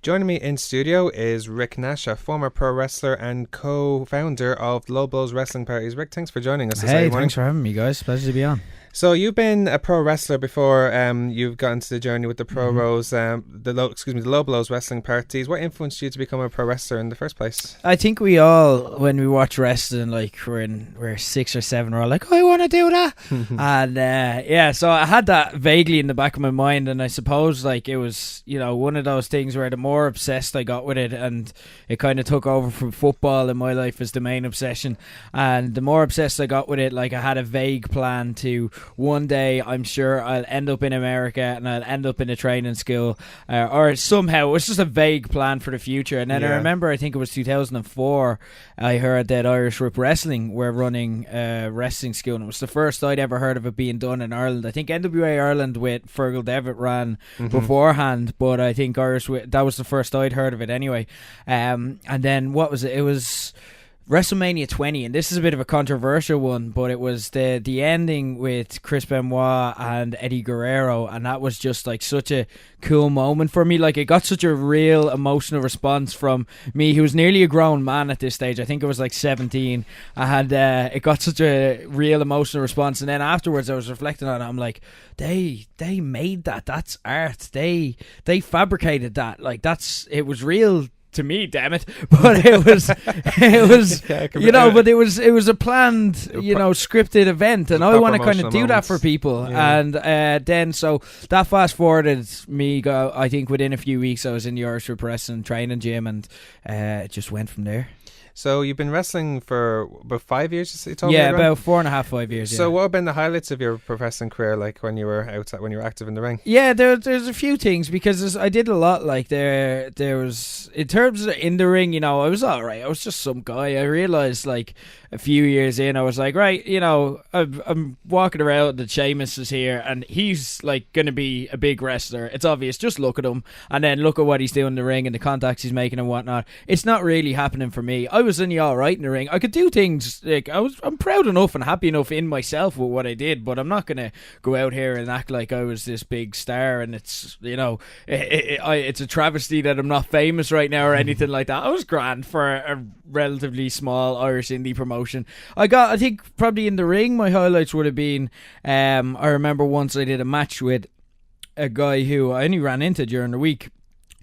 Joining me in studio is Rick Nash, a former pro wrestler and co-founder of Lobos Wrestling Parties. Rick, thanks for joining us. Hey, thanks for having me, guys. Pleasure to be on. So you've been a pro wrestler before. You've got into the journey with the Pro Rose, the Loblaws Wrestling Parties. What influenced you to become a pro wrestler in the first place? I think we all, when we watch wrestling, like we're 6 or 7, we're all like, oh, I want to do that. And so I had that vaguely in the back of my mind, and I suppose like it was, one of those things where the more obsessed I got with it, and it kind of took over from football in my life as the main obsession. And the more obsessed I got with it, like I had a vague plan to one day, I'm sure I'll end up in America and I'll end up in a training school, or somehow. It was just a vague plan for the future. And then I remember, I think it was 2004, I heard that Irish Rip Wrestling were running a wrestling school, and it was the first I'd ever heard of it being done in Ireland. I think NWA Ireland with Fergal Devitt ran beforehand, but I think that was the first I'd heard of it anyway. And then what was it? It was WrestleMania 20, and this is a bit of a controversial one, but it was the ending with Chris Benoit and Eddie Guerrero, and that was just like such a cool moment for me. Like, it got such a real emotional response from me, who was nearly a grown man at this stage. I think I was like 17, and it got such a real emotional response. And then afterwards I was reflecting on it. I'm like, they made that. That's art. They fabricated that. Like, it was real to me, damn it. But it was but it was a planned, scripted event, and I want to kind of do that for people. And then so that fast forwarded me, I think within a few weeks I was in the Irish Rip Wrestling training gym, and it just went from there. So you've been wrestling for about 5 years, you told me? Yeah, about 4.5, 5 years. So what have been the highlights of your pro wrestling career, like when you were active in the ring? Yeah, there's a few things, because I did a lot. Like there was, in terms of in the ring, I was alright. I was just some guy. I realised like a few years in, I was like, right, I'm walking around and Sheamus is here, and he's like going to be a big wrestler. It's obvious. Just look at him, and then look at what he's doing in the ring and the contacts he's making and whatnot. It's not really happening for me. I was only all right in the ring. I could do things like I'm proud enough and happy enough in myself with what I did, but I'm not gonna go out here and act like I was this big star. And it's it's a travesty that I'm not famous right now or anything like that. I was grand for a relatively small Irish indie promotion. I think probably in the ring my highlights would have been, I remember once I did a match with a guy who I only ran into during the week.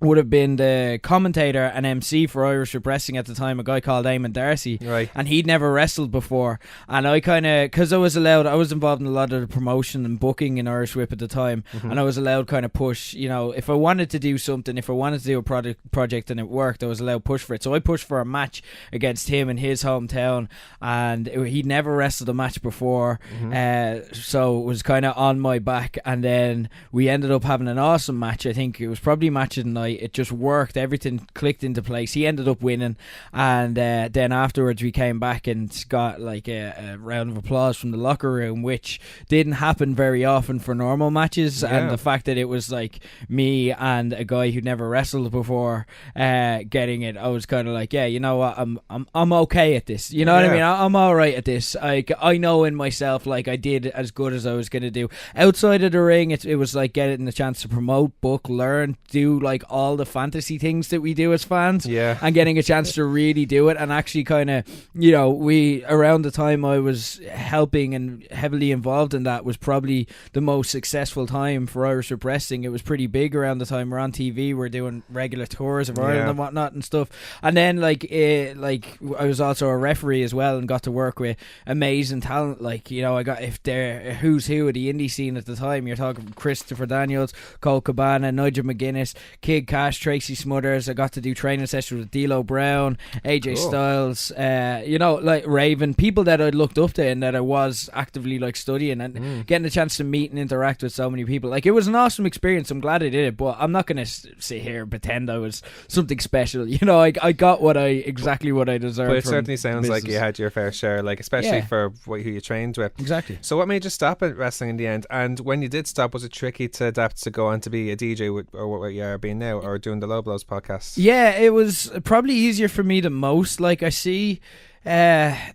Would have been the commentator and MC for Irish Rip Wrestling at the time, a guy called Eamon Darcy, right? And he'd never wrestled before, and I kind of, because I was involved in a lot of the promotion and booking in Irish Rip at the time, and I was allowed kind of push, if I wanted to do something, if I wanted to do a project and it worked, I was allowed push for it. So I pushed for a match against him in his hometown, and he'd never wrestled a match before, so it was kind of on my back, and then we ended up having an awesome match. I think it was probably match of the night. It just worked. Everything clicked into place. He ended up winning, and then afterwards we came back and got like a round of applause from the locker room, which didn't happen very often for normal matches. And the fact that it was like me and a guy who'd never wrestled before getting it, I was kind of like, you know what, I'm okay at this. You know what I mean? I'm all right at this. I know in myself, like, I did as good as I was going to do. Outside of the ring, it was like getting the chance to promote, book, learn, do like all the fantasy things that we do as fans, and getting a chance to really do it. And actually kind of, we, around the time I was helping and heavily involved in that, was probably the most successful time for Irish Rip Wrestling. It was pretty big around the time. We're on TV, we're doing regular tours of Ireland and whatnot and stuff. And then I was also a referee as well, and got to work with amazing talent. Like, I got, if they're who's who of the indie scene at the time, you're talking Christopher Daniels, Cole Cabana, Nigel McGuinness, Kid Cash, Tracy Smothers. I got to do training sessions with D'Lo Brown, AJ Styles, like Raven, people that I looked up to and that I was actively like studying, and getting the chance to meet and interact with so many people. Like, it was an awesome experience. I'm glad I did it, but I'm not going to sit here and pretend I was something special. I got exactly what I deserved. But it certainly sounds like you had your fair share, like, especially for who you trained with. Exactly. So what made you stop at wrestling in the end? And when you did stop, was it tricky to adapt to go on to be a DJ or what you are being now, or doing the Loblaws podcast? Yeah, it was probably easier for me than most. Like, I see I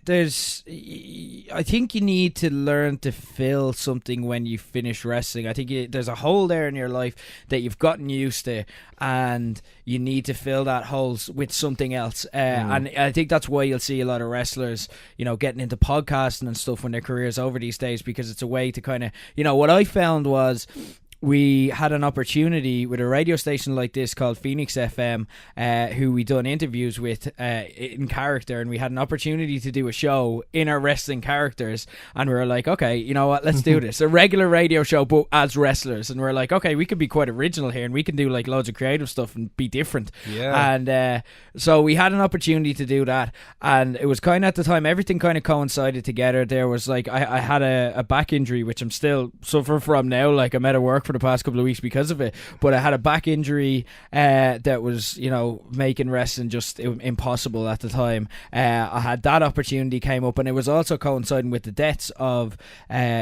think you need to learn to fill something when you finish wrestling. I think there's a hole there in your life that you've gotten used to, and you need to fill that hole with something else. And I think that's why you'll see a lot of wrestlers, getting into podcasting and stuff when their career's over these days, because it's a way to kind of, what I found was, we had an opportunity with a radio station like this called Phoenix FM, who we done interviews with in character, and we had an opportunity to do a show in our wrestling characters, and we were like, okay, you know what, let's do this, a regular radio show but as wrestlers, and we're like, okay, we could be quite original here, and we can do like loads of creative stuff and be different. And so we had an opportunity to do that, and it was kind of, at the time, everything kind of coincided together. There was like, I had a back injury, which I'm still suffering from now. Like, I'm out of work for the past couple of weeks because of it, but I had a back injury that was making wrestling just impossible at the time. I had that opportunity came up, and it was also coinciding with the deaths of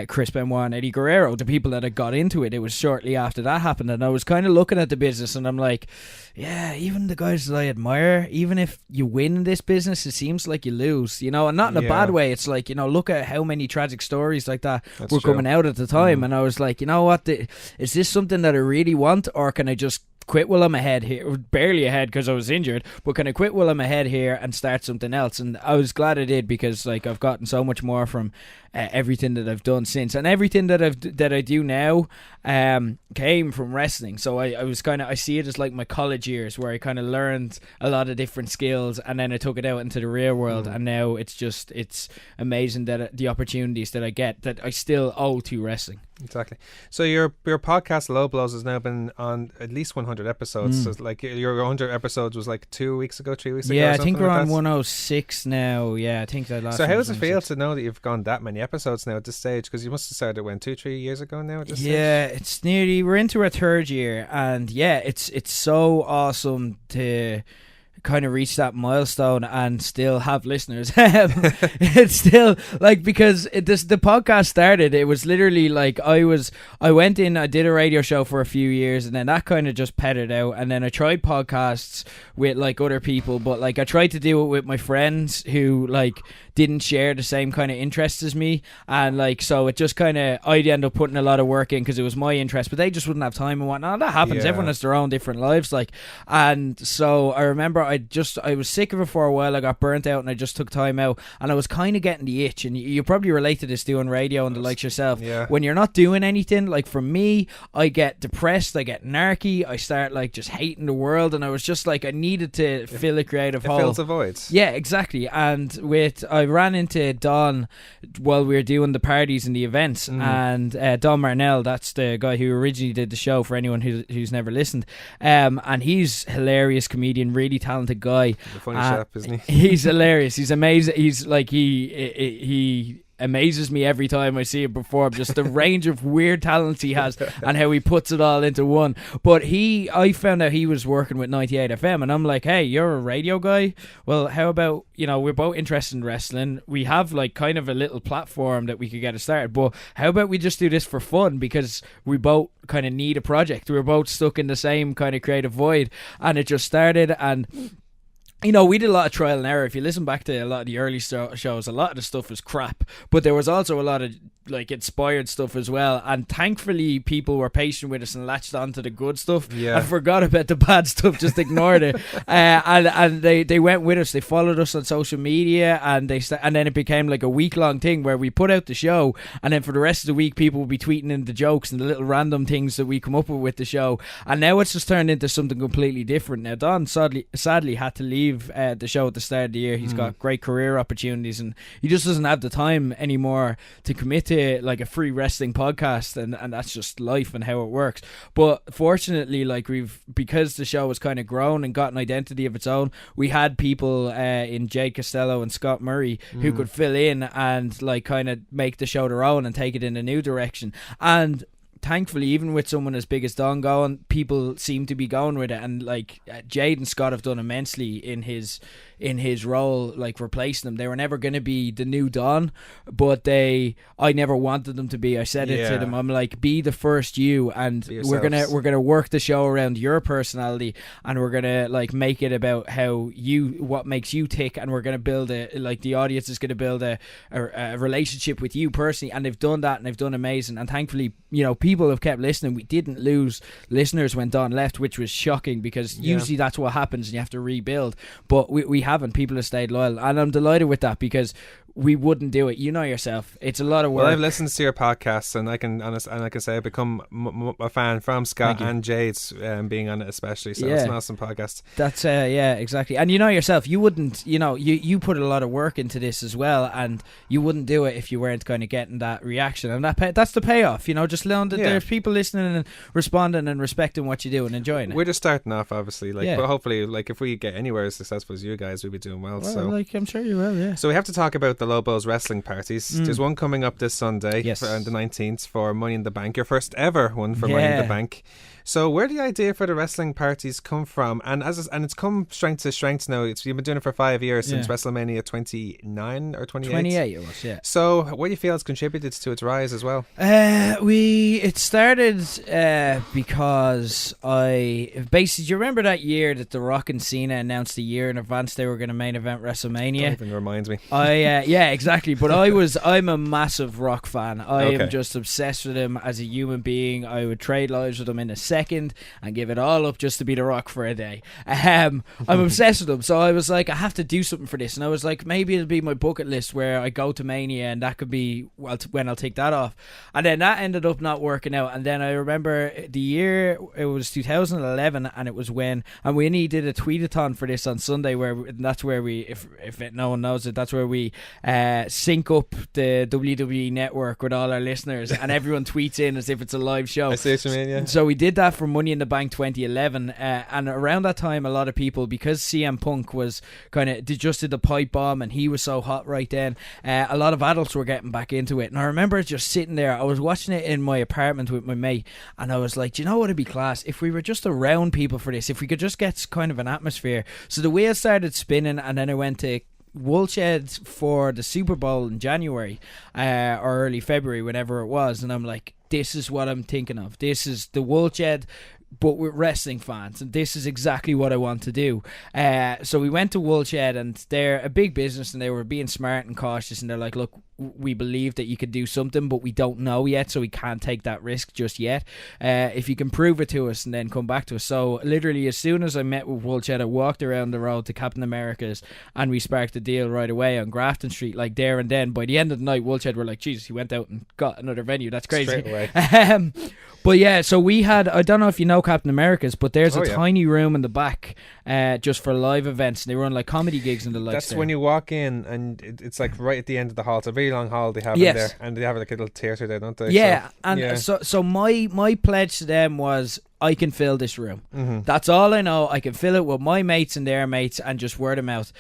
Chris Benoit and Eddie Guerrero, the people that had got into it. It was shortly after that happened, and I was kind of looking at the business, and I'm like, yeah, even the guys that I admire, even if you win in this business, it seems like you lose, and not in a bad way. It's like, look at how many tragic stories like that were coming out at the time, and I was like, you know what, is this something that I really want, or can I just quit while I'm ahead here? Barely ahead because I was injured, but can I quit while I'm ahead here and start something else? And I was glad I did, because like, I've gotten so much more from everything that I've done since, and everything that I do now came from wrestling. So I was kind of, I see it as like my college years, where I kind of learned a lot of different skills, and then I took it out into the real world, and now it's amazing that the opportunities that I get that I still owe to wrestling. Exactly. So your podcast Loblaws has now been on at least 100 episodes. So like your 100 episodes was like 3 weeks ago. Yeah, I think we're on 106 now. Yeah, I think that last. So how does it feel to know that you've gone that many episodes now at this stage? Because you must have started 2-3 years ago now at this stage. Yeah, it's nearly, we're into our third year, and yeah, it's so awesome to kind of reach that milestone and still have listeners. It's still like, because the podcast started, it was literally like, I went in, I did a radio show for a few years, and then that kind of just pettered out, and then I tried podcasts with like other people, but like I tried to do it with my friends who like didn't share the same kind of interests as me, and like, so it just kind of, I'd end up putting a lot of work in because it was my interest, but they just wouldn't have time and whatnot. That happens. Everyone has their own different lives, like, and so I remember I was sick of it for a while. I got burnt out, and I just took time out, and I was kind of getting the itch, and you probably relate to this doing radio and the likes yourself. When you're not doing anything, like for me, I get depressed, I get narky, I start like just hating the world, and I was just like, I needed to fill a creative hole. It fills the voids. Yeah, exactly. And I ran into Don while we were doing the parties and the events, and Don Marnell, that's the guy who originally did the show, for anyone who's never listened, and he's hilarious comedian, really talented guy. The funny chap, isn't he? He's hilarious. He's amazing. He's like, he amazes me every time I see him perform, just the range of weird talents he has and how he puts it all into one. But I found out he was working with 98 FM, and I'm like, hey, you're a radio guy? Well, how about, we're both interested in wrestling, we have like kind of a little platform that we could get it started, but how about we just do this for fun, because we both kind of need a project. We're both stuck in the same kind of creative void, and it just started. And we did a lot of trial and error. If you listen back to a lot of the early shows, a lot of the stuff was crap, but there was also a lot of like inspired stuff as well, and thankfully people were patient with us and latched onto the good stuff and forgot about the bad stuff, just ignored it. And they went with us, they followed us on social media, and and then it became like a week-long thing where we put out the show, and then for the rest of the week people would be tweeting in the jokes and the little random things that we come up with the show, and now it's just turned into something completely different. Now Don sadly had to leave the show at the start of the year. He's got great career opportunities, and he just doesn't have the time anymore to commit to like a free wrestling podcast, and that's just life and how it works. But fortunately, like, because the show has kind of grown and got an identity of its own, we had people in Jade Costello and Scott Murray who could fill in and like kind of make the show their own and take it in a new direction. And thankfully, even with someone as big as Don going, people seem to be going with it, and like Jade and Scott have done immensely in his role, like replacing him. They were never going to be the new Don, but I never wanted them to be. I said it to them. I'm like, be the first you, and we're gonna work the show around your personality, and we're gonna like make it about what makes you tick, and we're gonna build the audience is gonna build a relationship with you personally, and they've done that, and they've done amazing. And thankfully, people have kept listening. We didn't lose listeners when Don left, which was shocking, because usually that's what happens and you have to rebuild, but we haven't. People have stayed loyal, and I'm delighted with that, because we wouldn't do it. You know yourself, it's a lot of work. Well, I've listened to your podcasts, and I can say I've become a fan from Scott and Jade's being on it, especially. So it's an awesome podcast. That's exactly. And you know yourself, you wouldn't. You put a lot of work into this as well, and you wouldn't do it if you weren't kind of getting that reaction, and that's the payoff. Just learn that there's people listening and responding and respecting what you do and enjoying it. We're just starting off, obviously, but hopefully, if we get anywhere as successful as you guys, we'll be doing well. So I'm sure you will. Yeah. So we have to talk about the Lobos wrestling parties. There's one coming up this Sunday, on the 19th, for Money in the Bank, your first ever one for Money in the Bank. So where did the idea for the wrestling parties come from? And it's come strength to strength now. You've been doing it for 5 years, since WrestleMania 29 or 28. 28 it was, yeah. So what do you feel has contributed to its rise as well? It started because do you remember that year that The Rock and Cena announced a year in advance they were going to main event WrestleMania? Don't even remind me. Yeah, exactly. But I'm a massive Rock fan. I am just obsessed with him as a human being. I would trade lives with him in a second and give it all up just to be The Rock for a day. I'm obsessed with him, so I was like, I have to do something for this, and I was like, maybe it'll be my bucket list where I go to Mania, and that could be when I'll take that off. And then that ended up not working out, and then I remember the year, it was 2011, and it was when, and we only did a tweetathon for this on Sunday, that's where we, if no one knows it, that's where we sync up the WWE network with all our listeners, and everyone tweets in as if it's a live show. I see what you mean, yeah. So we did that for Money in the Bank 2011, and around that time, a lot of people, because CM Punk was just did the pipe bomb, and he was so hot right then, a lot of adults were getting back into it. And I remember just sitting there, I was watching it in my apartment with my mate, and I was like, do you know what would be class if we were just around people for this, if we could just get kind of an atmosphere. So the wheel started spinning, and then I went to Woolshed for the Super Bowl in January or early February, whenever it was, and I'm like, this is what I'm thinking of. This is the Woolshed, but with wrestling fans, and this is exactly what I want to do. So we went to Woolshed, and they're a big business, and they were being smart and cautious, and they're like, look, we believe that you could do something, but we don't know yet, so we can't take that risk just yet. If you can prove it to us and then come back to us. So literally, as soon as I met with Woolshed, I walked around the road to Captain America's, and we sparked a deal right away on Grafton Street, like there and then. By the end of the night, Woolshed were like, Jesus, he went out and got another venue. That's crazy. Straight away. But yeah, so we had, I don't know if you know Captain America's, but there's a tiny room in the back just for live events, and they run like comedy gigs and the like. That's when you walk in, and it's like right at the end of the hall. It's a very long hall they have in there, and they have like a little theatre there, don't they? Yeah, so my pledge to them was, I can fill this room. Mm-hmm. That's all I know. I can fill it with my mates and their mates, and just word of mouth.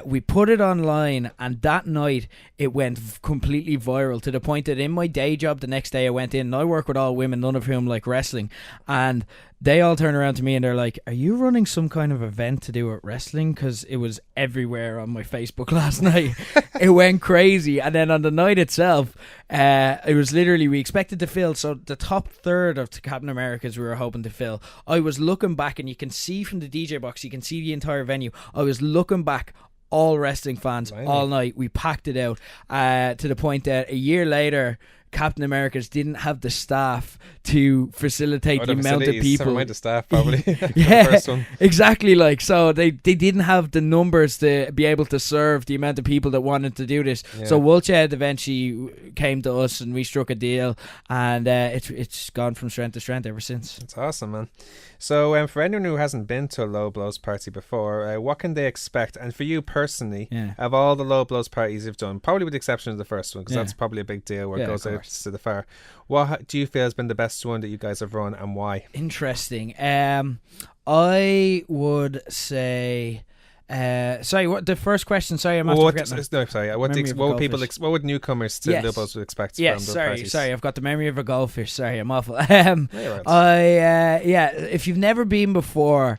We put it online, and that night it went completely viral, to the point that in my day job the next day I went in, and I work with all women, none of whom like wrestling, and they all turn around to me and they're like, are you running some kind of event to do with wrestling? Because it was everywhere on my Facebook last night. It went crazy. And then on the night itself, it was literally, we expected to fill, so the top third of Captain America's we were hoping to fill. I was looking back, and you can see from the DJ box, you can see the entire venue. I was looking back, all wrestling fans all night. We packed it out to the point that a year later, Captain America's didn't have the staff to facilitate the amount of people. Never mind the staff, probably. Yeah, the first one. Exactly. Like, so they didn't have the numbers to be able to serve the amount of people that wanted to do this. Yeah. So Woolshed eventually came to us, and we struck a deal, and it's gone from strength to strength ever since. That's awesome, man. So for anyone who hasn't been to a Loblaws party before, what can they expect? And for you personally, of all the Loblaws parties you've done, probably with the exception of the first one, because that's probably a big deal where it goes out to the far, what do you feel has been the best one that you guys have run, and why? Interesting. I would say Sorry, what the first question? Sorry, I'm What would newcomers to Lobos expect from the parties? Sorry, I've got the memory of a goldfish. Sorry, I'm awful. If you've never been before,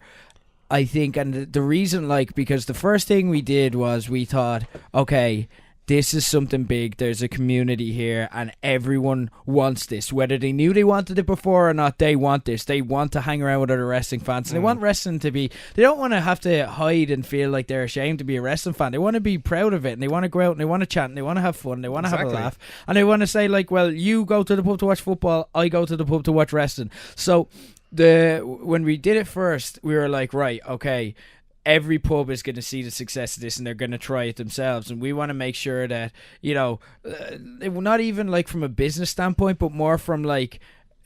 I think, and the reason, because the first thing we did was we thought, okay, this is something big. There's a community here, and everyone wants this. Whether they knew they wanted it before or not, they want this. They want to hang around with other wrestling fans. And they want wrestling to be... They don't want to have to hide and feel like they're ashamed to be a wrestling fan. They want to be proud of it, and they want to go out and they want to chant and they want to have fun. And they want to have a laugh. And they want to say, well, you go to the pub to watch football, I go to the pub to watch wrestling. So when we did it first, we were like, right, okay, every pub is going to see the success of this and they're going to try it themselves, and we want to make sure that, not even from a business standpoint, but more from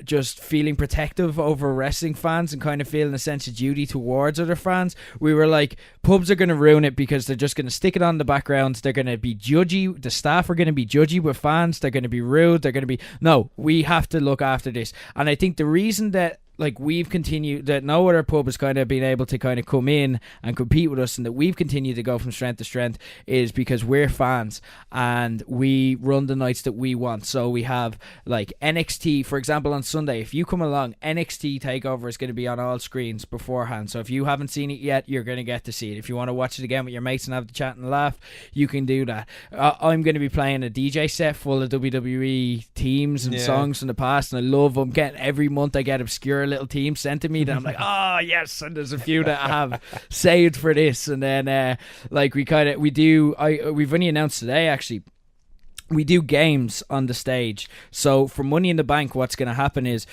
just feeling protective over wrestling fans and kind of feeling a sense of duty towards other fans. We were like, pubs are going to ruin it because they're just going to stick it on the background. They're going to be judgy. The staff are going to be judgy with fans. They're going to be rude. They're going to be... No, we have to look after this. And I think the reason that we've continued, that no other pub has kind of been able to kind of come in and compete with us, and that we've continued to go from strength to strength, is because we're fans and we run the nights that we want. So we have NXT, for example, on Sunday. If you come along, NXT TakeOver is going to be on all screens beforehand. So if you haven't seen it yet, you're going to get to see it. If you want to watch it again with your mates and have the chat and laugh, you can do that. I'm going to be playing a DJ set full of WWE themes and songs from the past, and I love them. Every month I get obscure little team sent to me that I'm like, oh yes, and there's a few that I have saved for this. And then we've only announced today, actually, we do games on the stage. So for Money in the Bank, what's going to happen is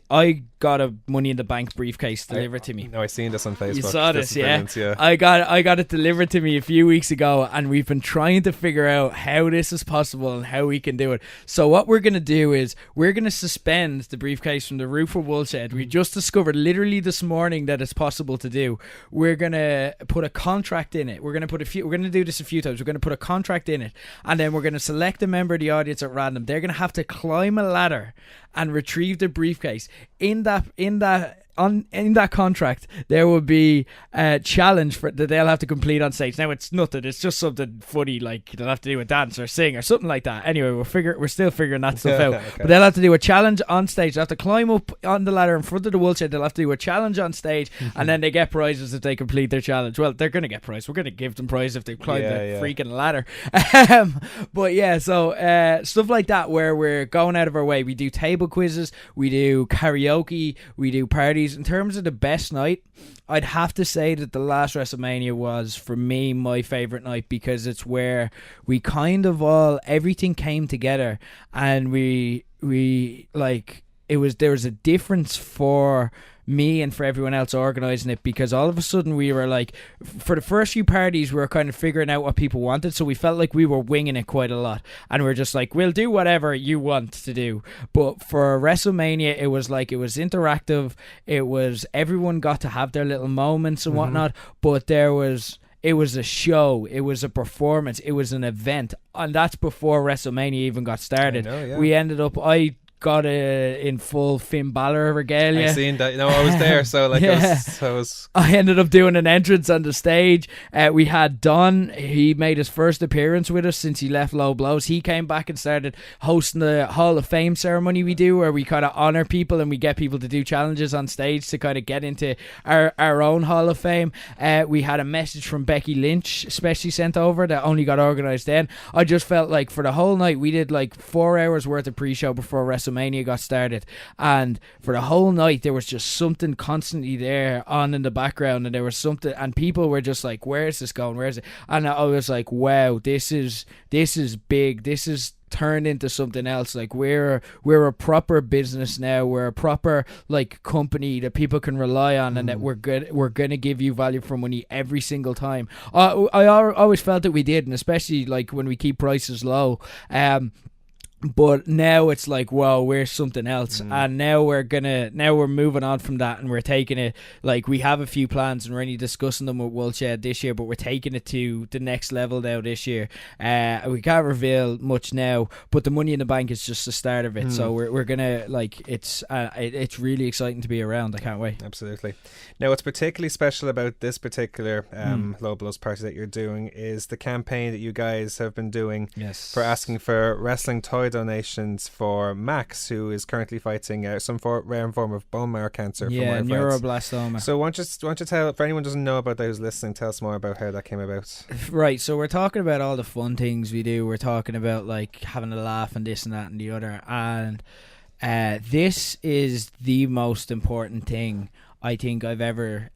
I got a Money in the Bank briefcase delivered to me. No, I seen this on Facebook. You saw this, yeah? I got it delivered to me a few weeks ago, and we've been trying to figure out how this is possible and how we can do it. So what we're going to do is we're going to suspend the briefcase from the roof of Woolshed. We just discovered literally this morning that it's possible to do. We're going to put a contract in it. We're going to do this a few times. We're going to put a contract in it, and then we're going to select a member of the audience at random. They're going to have to climb a ladder and retrieve the briefcase. In that contract, there will be a challenge that they'll have to complete on stage. Now, it's nothing. It's just something funny, they'll have to do a dance or sing or something like that. Anyway, we're still figuring that stuff out. Okay. But they'll have to do a challenge on stage. They'll have to climb up on the ladder in front of the Woolshed. They'll have to do a challenge on stage, and then they get prizes if they complete their challenge. Well, they're going to get prizes. We're going to give them prizes if they climb the freaking ladder. But yeah, so stuff like that where we're going out of our way. We do table quizzes. We do karaoke. We do parties. In terms of the best night, I'd have to say that the last WrestleMania was, for me, my favourite night, because it's where we kind of everything came together, and there was a difference for me and for everyone else organising it, because all of a sudden we were for the first few parties we were kind of figuring out what people wanted, so we felt like we were winging it quite a lot, and we were just we'll do whatever you want to do. But for WrestleMania, it was interactive. It was, everyone got to have their little moments and whatnot, but it was a show, it was a performance, it was an event, and that's before WrestleMania even got started. We ended up, I got in full Finn Balor regalia. I seen that. I was there, so I ended up doing an entrance on the stage. We had Don. He made his first appearance with us since he left Loblaws. He came back and started hosting the Hall of Fame ceremony we do, where we kind of honor people and we get people to do challenges on stage to kind of get into our own Hall of Fame. We had a message from Becky Lynch especially sent over that only got organised then. I just felt like for the whole night we did 4 hours worth of pre-show before WrestleMania got started, and for the whole night there was just something constantly there on in the background, and there was something, and people were just where is this going, where is it? And I was like, wow, this is big, this is turned into something else. We're a proper business now. We're a proper company that people can rely on, and that we're gonna give you value for money every single time. I always felt that we did, and especially when we keep prices low. But now it's like, whoa, we're something else. And now we're moving on from that, and we're taking it, like, we have a few plans and we're only discussing them with Woolshed this year, but we're taking it to the next level now this year. We can't reveal much now, but the Money in the Bank is just the start of it. So we're gonna, like, it's really exciting to be around. I can't wait. Absolutely. Now, what's particularly special about this particular Loblaws party that you're doing is the campaign that you guys have been doing for asking for wrestling toy donations for Max, who is currently fighting some rare form of bone marrow cancer. Yeah, neuroblastoma. So why don't you tell, if anyone doesn't know about that who's listening, tell us more about how that came about. Right, so we're talking about all the fun things we do. We're talking about, like, having a laugh and this and that and the other. And this is the most important thing I think I've ever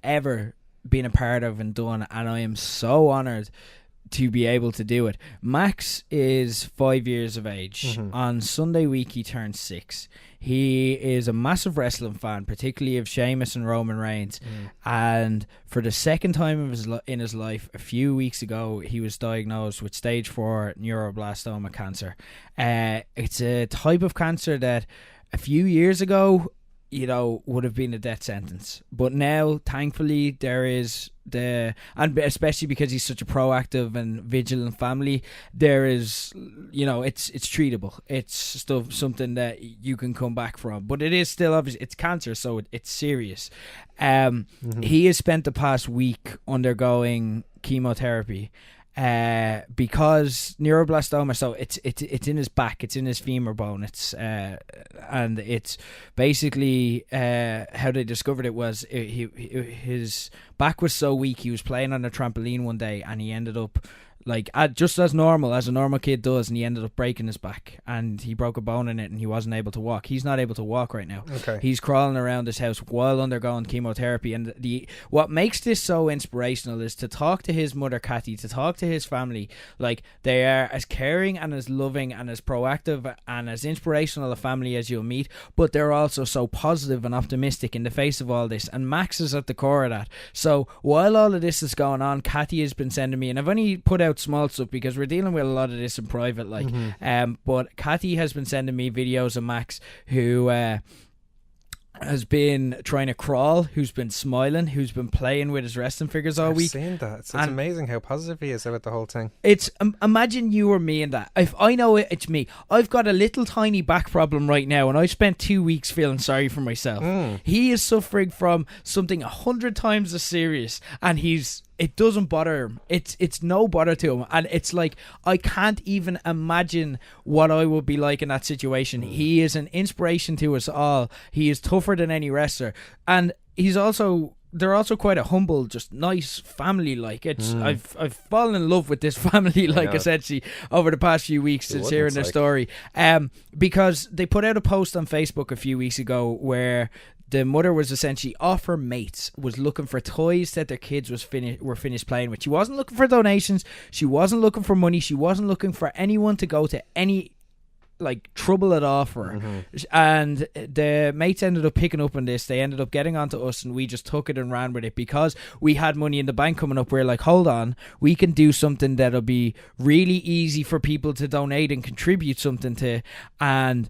been a part of and done, and I am so honoured to be able to do it. Max is 5 years of age. On Sunday week he turns 6. He is a massive wrestling fan, particularly of Sheamus and Roman Reigns. And for the second time in his life, a few weeks ago, he was diagnosed with stage 4 neuroblastoma cancer. It's a type of cancer that a few years ago, you know, would have been a death sentence. But now, thankfully, there is and especially because he's such a proactive and vigilant family, there is, you know, it's treatable. It's something that you can come back from. But it is still, obviously, it's cancer, so it's serious. He has spent the past week undergoing chemotherapy. Because neuroblastoma, so it's in his back, it's in his femur bone. It's and it's basically how they discovered it was his back was so weak. He was playing on a trampoline one day and he ended up, like, just as a normal kid does, and he ended up breaking his back and he broke a bone in it and he wasn't able to walk. He's not able to walk right now. He's crawling around his house while undergoing chemotherapy. And what makes this so inspirational is to talk to his mother Kathy, to talk to his family. Like, they are as caring and as loving and as proactive and as inspirational a family as you'll meet, but they're also so positive and optimistic in the face of all this, and Max is at the core of that. So while all of this is going on, Kathy has been sending me, and I've only put out small stuff because we're dealing with a lot of this in private, like, but Kathy has been sending me videos of Max, who has been trying to crawl, who's been smiling, who's been playing with his wrestling figures all week. I've seen that. It's amazing how positive he is about the whole thing. It's imagine you or me in that. If I know it's me, I've got a little tiny back problem right now, and I spent 2 weeks feeling sorry for myself. He is suffering from something 100 times as serious, and it doesn't bother him. It's no bother to him. And it's like, I can't even imagine what I would be like in that situation. He is an inspiration to us all. He is tougher than any wrestler. And they're also quite a humble, just nice family. Like, it's I've fallen in love with this family, like, essentially over the past few weeks since hearing their story. Because they put out a post on Facebook a few weeks ago where the mother was essentially off her mates, was looking for toys that their kids were finished playing with. She wasn't looking for donations. She wasn't looking for money. She wasn't looking for anyone to go to any, like, trouble at all for her. And the mates ended up picking up on this. They ended up getting onto us, and we just took it and ran with it because we had Money in the Bank coming up. We're like, hold on, we can do something that'll be really easy for people to donate and contribute something to. And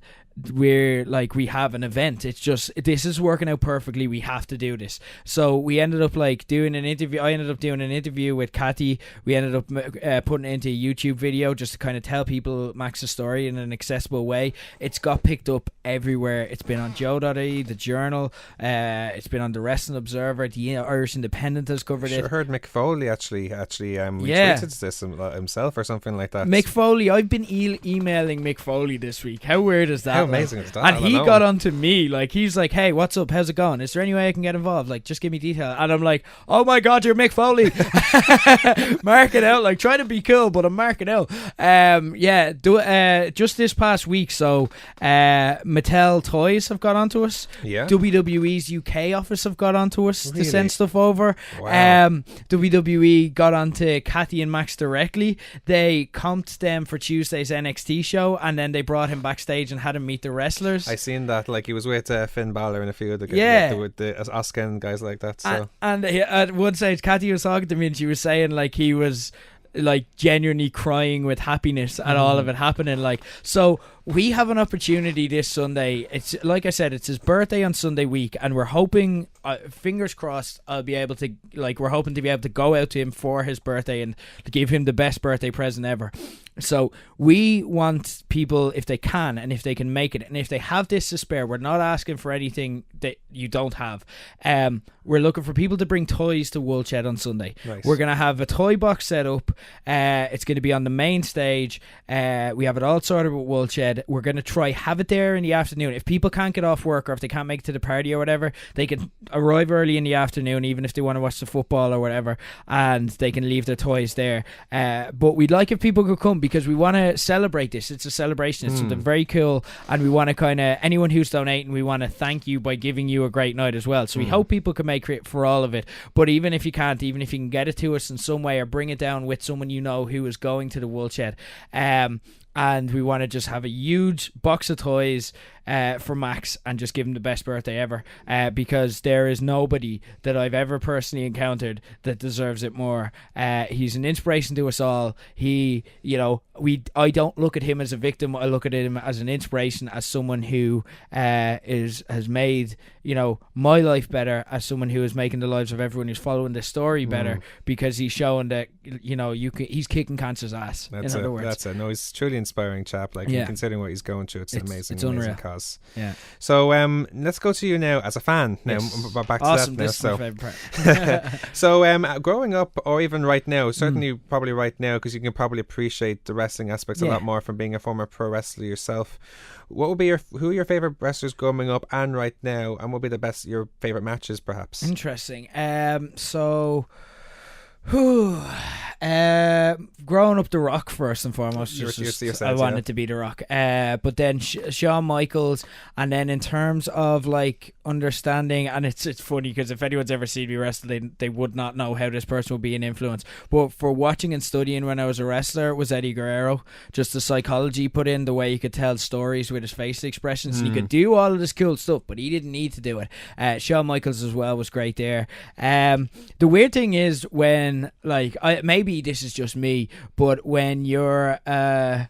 we're like, we have an event. It's just, this is working out perfectly. We have to do this. So we ended up, like, doing an interview. I ended up doing an interview with Kathy. We ended up putting it into a YouTube video just to kind of tell people Max's story in an accessible way. It's got picked up everywhere. It's been on Joe.ie, the Journal. It's been on the Wrestling Observer. The Irish Independent has covered it. I heard Mick Foley actually retweeted this himself or something like that. Mick Foley, I've been emailing Mick Foley this week. How weird is that? How amazing is that? And he got onto me, like, he's like, hey, what's up, how's it going, is there any way I can get involved, like, just give me detail. And I'm like, oh my god, you're Mick Foley. Mark it out, like, try to be cool, but I'm marking out. Just this past week, so Mattel Toys have got onto us. WWE's UK office have got onto us to send stuff over. WWE got onto Kathy and Max directly. They comped them for Tuesday's NXT show, and then they brought him backstage and had him meet the wrestlers. I seen that, like, he was with Finn Balor and a few other guys, with the Asuka and guys like that. So and at one stage, Kathy was talking to me and she was saying, like, he was, like, genuinely crying with happiness at all of it happening. Like, so we have an opportunity this Sunday. It's like I said, it's his birthday on Sunday week, and we're hoping, fingers crossed, we're hoping to be able to go out to him for his birthday and to give him the best birthday present ever. So we want people, if they can and if they can make it, and if they have this to spare, we're not asking for anything that you don't have. We're looking for people to bring toys to Woolshed on Sunday. Nice. We're going to have a toy box set up. It's going to be on the main stage. We have it all sorted with Woolshed. We're going to have it there in the afternoon. If people can't get off work or if they can't make it to the party or whatever, they can arrive early in the afternoon, even if they want to watch the football or whatever, and they can leave their toys there. But we'd like if people could come, because we want to celebrate this. It's a celebration. It's something very cool, and we want to anyone who's donating, we want to thank you by giving you a great night as well. So we hope people can make it for all of it. But even if you can't, even if you can get it to us in some way or bring it down with someone you know who is going to the Woolshed, and we want to just have a huge box of toys for Max and just give him the best birthday ever, because there is nobody that I've ever personally encountered that deserves it more. He's an inspiration to us all. I don't look at him as a victim. I look at him as an inspiration, as someone who has made my life better, as someone who is making the lives of everyone who's following this story better, because he's showing that he's kicking cancer's ass. In other words, that's it. No, he's truly inspiring chap. Considering what he's going through, it's an amazing cause. Yeah. So let's go to you now as a fan. Now back to awesome. that now. This is my favorite part. So growing up, or even right now, certainly probably right now, because you can probably appreciate the wrestling aspects a lot more from being a former pro wrestler yourself. What would be who are your favorite wrestlers growing up and right now, and what would be your favorite matches, perhaps? Interesting. Growing up, The Rock first and foremost. I wanted to be The Rock. But then Shawn Michaels, and then in terms of understanding, and it's funny because if anyone's ever seen me wrestle, they would not know how this person would be an influence. But for watching and studying when I was a wrestler, was Eddie Guerrero. Just the psychology put in, the way he could tell stories with his facial expressions, and he could do all of this cool stuff, but he didn't need to do it. Shawn Michaels as well was great there. The weird thing is when maybe this is just me, but when you're a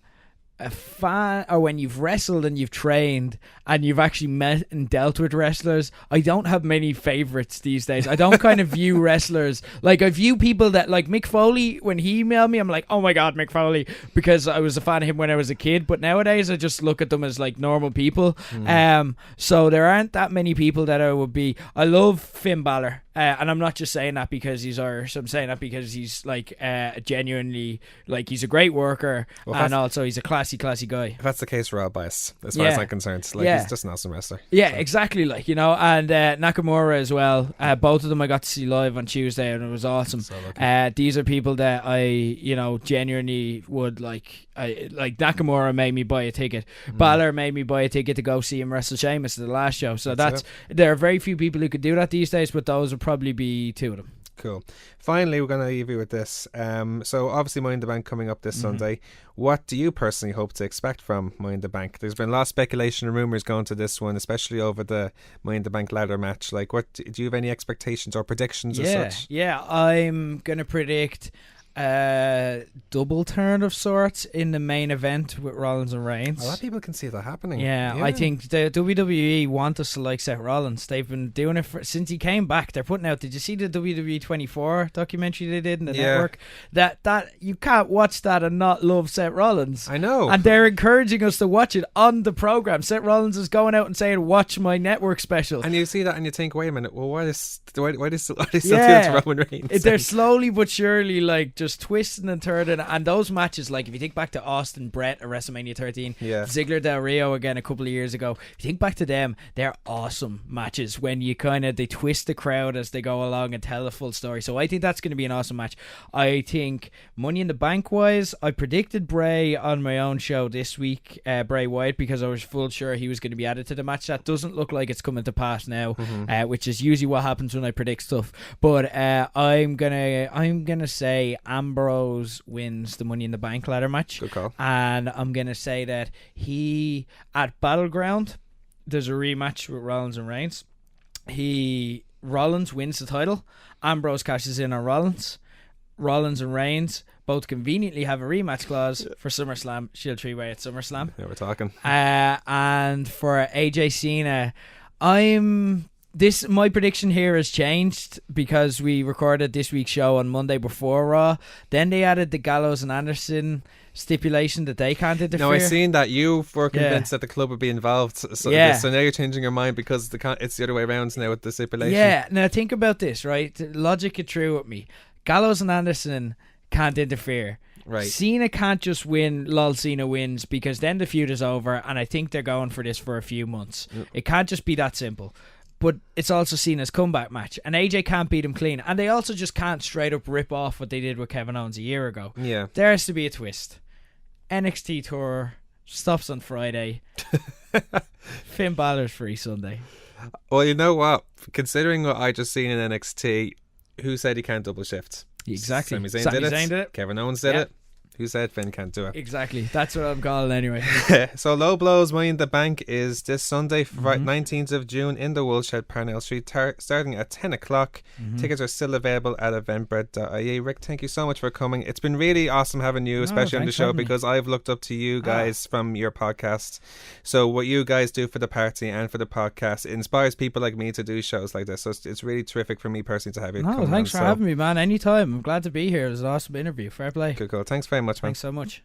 fan, or when you've wrestled and you've trained and you've actually met and dealt with wrestlers, I don't have many favorites these days. I don't kind of view wrestlers I view people that Mick Foley. When he emailed me, I'm like, oh my god, Mick Foley, because I was a fan of him when I was a kid. But nowadays I just look at them as normal people. So there aren't that many people that I would be. I love Finn Balor. And I'm not just saying that because he's Irish. I'm saying that because he's genuinely he's a great worker, and also he's a classy guy. If that's the case, we're all biased as far as I'm concerned. He's just an awesome wrestler. Yeah, exactly. And Nakamura as well. Both of them I got to see live on Tuesday, and it was awesome. So these are people that I genuinely would Nakamura made me buy a ticket. Balor made me buy a ticket to go see him wrestle Sheamus at the last show. So there are very few people who could do that these days, but those are probably be two of them. Cool. Finally, we're going to leave you with this. So obviously Money in the Bank coming up this Sunday. What do you personally hope to expect from Money in the Bank? There's been a lot of speculation and rumours going to this one, especially over the Money in the Bank ladder match. What do you have any expectations or predictions as such? Yeah, I'm going to predict double turn of sorts in the main event with Rollins and Reigns. A lot of people can see that happening. Yeah, I think the WWE want us to like Seth Rollins. They've been doing it since he came back. They're putting out, did you see the WWE 24 documentary they did in the network? That you can't watch that and not love Seth Rollins. I know. And they're encouraging us to watch it on the program. Seth Rollins is going out and saying, watch my network special. And you see that and you think, wait a minute, well, why does still do it to Roman Reigns? They're slowly but surely just twisting and turning, and those matches, if you think back to Austin Brett at WrestleMania 13, Ziggler Del Rio again a couple of years ago, if you think back to them, they're awesome matches when you they twist the crowd as they go along and tell the full story. So I think that's going to be an awesome match. I think Money in the Bank wise, I predicted Bray on my own show this week, Bray Wyatt, because I was full sure he was going to be added to the match. That doesn't look like it's coming to pass now, which is usually what happens when I predict stuff. But I'm gonna say Ambrose wins the Money in the Bank ladder match. Good call. And I'm going to say that at Battleground, there's a rematch with Rollins and Reigns. Rollins wins the title. Ambrose cashes in on Rollins. Rollins and Reigns both conveniently have a rematch clause for SummerSlam, Shield 3-Way at SummerSlam. Yeah, we're talking. And for AJ Cena, my prediction here has changed because we recorded this week's show on Monday before Raw. Then they added the Gallows and Anderson stipulation that they can't interfere. No, I seen that you were convinced that the club would be involved. So now you're changing your mind because it's the other way around now with the stipulation. Yeah, now think about this, right? Logic it through with me. Gallows and Anderson can't interfere. Right. Cena can't just win, lol, Cena wins, because then the feud is over, and I think they're going for this for a few months. It can't just be that simple. But it's also Cena's comeback match, and AJ can't beat him clean. And they also just can't straight up rip off what they did with Kevin Owens a year ago. Yeah. There has to be a twist. NXT tour stops on Friday. Finn Balor's free Sunday. Well, you know what? Considering what I just seen in NXT, who said he can't double shift? Exactly. Sami Zayn did it. Kevin Owens did it. Who said Finn can't do it? Exactly. That's what I'm calling anyway. So Loblaws Money in the Bank is this Sunday, 19th of June in the Woolshed, Parnell Street, starting at 10 o'clock. Tickets are still available at eventbrite.ie. Rick, thank you so much for coming. It's been really awesome having you, especially on the show, because I've looked up to you guys from your podcast. So what you guys do for the party and for the podcast, it inspires people like me to do shows like this. So it's really terrific for me personally to have you come thanks for having me, man. Anytime. I'm glad to be here. It was an awesome interview. Fair play. Cool. Thanks very much, man. Thanks so much.